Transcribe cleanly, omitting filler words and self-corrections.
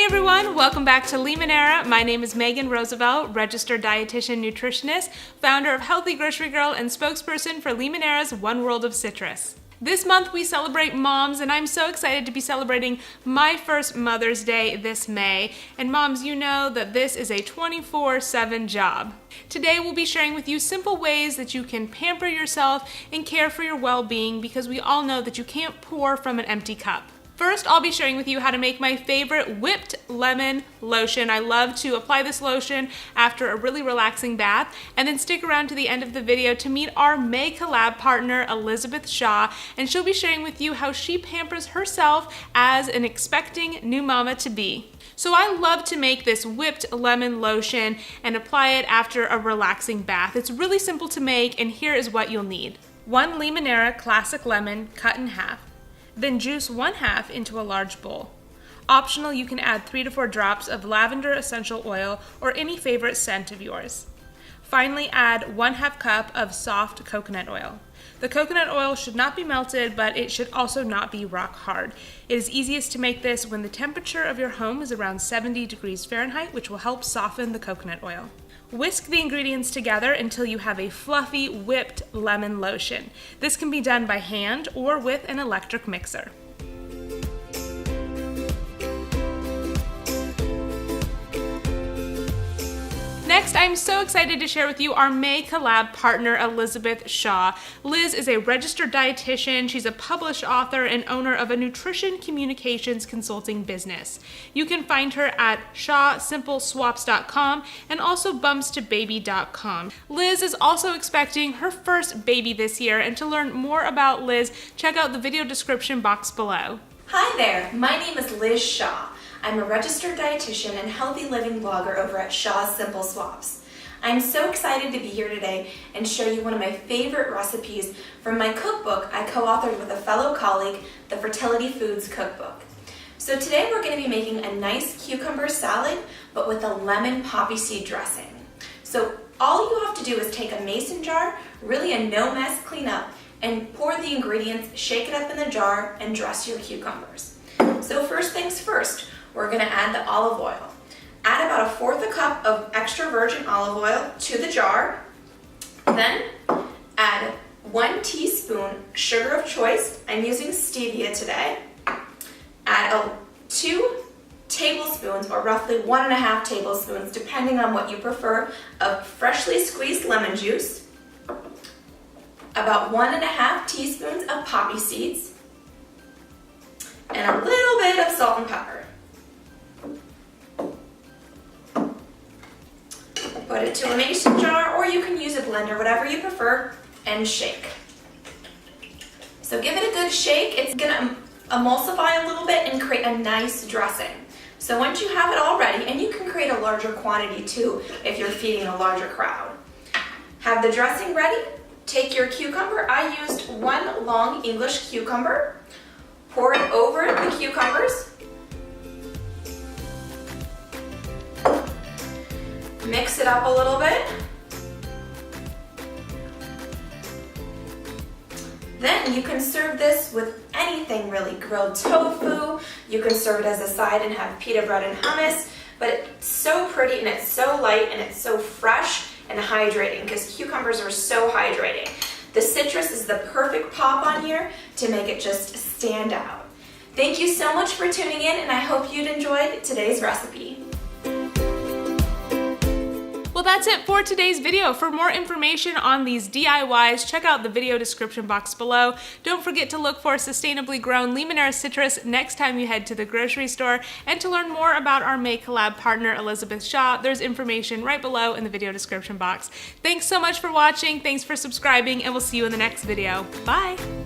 everyone, welcome back to Limoneira. My name is Megan Roosevelt, registered dietitian nutritionist, founder of Healthy Grocery Girl, and spokesperson for Limoneira's One World of Citrus. This month we celebrate moms, and I'm so excited to be celebrating my first Mother's Day this May. And moms, you know that this is a 24/7 job. Today we'll be sharing with you simple ways that you can pamper yourself and care for your well-being, because we all know that you can't pour from an empty cup. First, I'll be sharing with you how to make my favorite whipped lemon lotion. I love to apply this lotion after a really relaxing bath, and then stick around to the end of the video to meet our May Collab partner, Elizabeth Shaw, and she'll be sharing with you how she pampers herself as an expecting new mama to be. So I love to make this whipped lemon lotion and apply it after a relaxing bath. It's really simple to make, and here is what you'll need. 1 Limoneira classic lemon cut in half. Then juice 1/2 into a large bowl. Optional, you can add 3 to 4 drops of lavender essential oil or any favorite scent of yours. Finally, add 1/2 cup of soft coconut oil. The coconut oil should not be melted, but it should also not be rock hard. It is easiest to make this when the temperature of your home is around 70 degrees Fahrenheit, which will help soften the coconut oil. Whisk the ingredients together until you have a fluffy whipped lemon lotion. This can be done by hand or with an electric mixer. Next, I'm so excited to share with you our May Collab partner, Elizabeth Shaw. Liz is a registered dietitian. She's a published author and owner of a nutrition communications consulting business. You can find her at shawsimpleswaps.com and also bumpstobaby.com. Liz is also expecting her first baby this year, and to learn more about Liz, check out the video description box below. Hi there, my name is Liz Shaw. I'm a registered dietitian and healthy living blogger over at Shaw's Simple Swaps. I'm so excited to be here today and show you one of my favorite recipes from my cookbook I co-authored with a fellow colleague, the Fertility Foods Cookbook. So today we're going to be making a nice cucumber salad, but with a lemon poppy seed dressing. So all you have to do is take a mason jar, really a no-mess cleanup, and pour the ingredients, shake it up in the jar, and dress your cucumbers. So first things first, we're going to add the olive oil. Add about 1/4 cup of extra virgin olive oil to the jar. Then add 1 teaspoon sugar of choice. I'm using stevia today. Add 2 tablespoons, or roughly 1.5 tablespoons, depending on what you prefer, of freshly squeezed lemon juice. About 1.5 teaspoons of poppy seeds. And a little bit of salt and pepper. Put it to a mason jar, or you can use a blender, whatever you prefer, and shake. So give it a good shake. It's gonna emulsify a little bit and create a nice dressing. So once you have it all ready, and you can create a larger quantity too if you're feeding a larger crowd. Have the dressing ready. Take your cucumber. I used 1 long English cucumber. Pour it over the cucumbers. Mix it up a little bit. Then you can serve this with anything really. Grilled tofu, you can serve it as a side and have pita bread and hummus, but it's so pretty and it's so light and it's so fresh and hydrating, because cucumbers are so hydrating. The citrus is the perfect pop on here to make it just stand out. Thank you so much for tuning in, and I hope you'd enjoyed today's recipe. Well, that's it for today's video. For more information on these DIYs, check out the video description box below. Don't forget to look for sustainably grown Limoneira Citrus next time you head to the grocery store. And to learn more about our May Collab partner, Elizabeth Shaw, there's information right below in the video description box. Thanks so much for watching, thanks for subscribing, and we'll see you in the next video. Bye!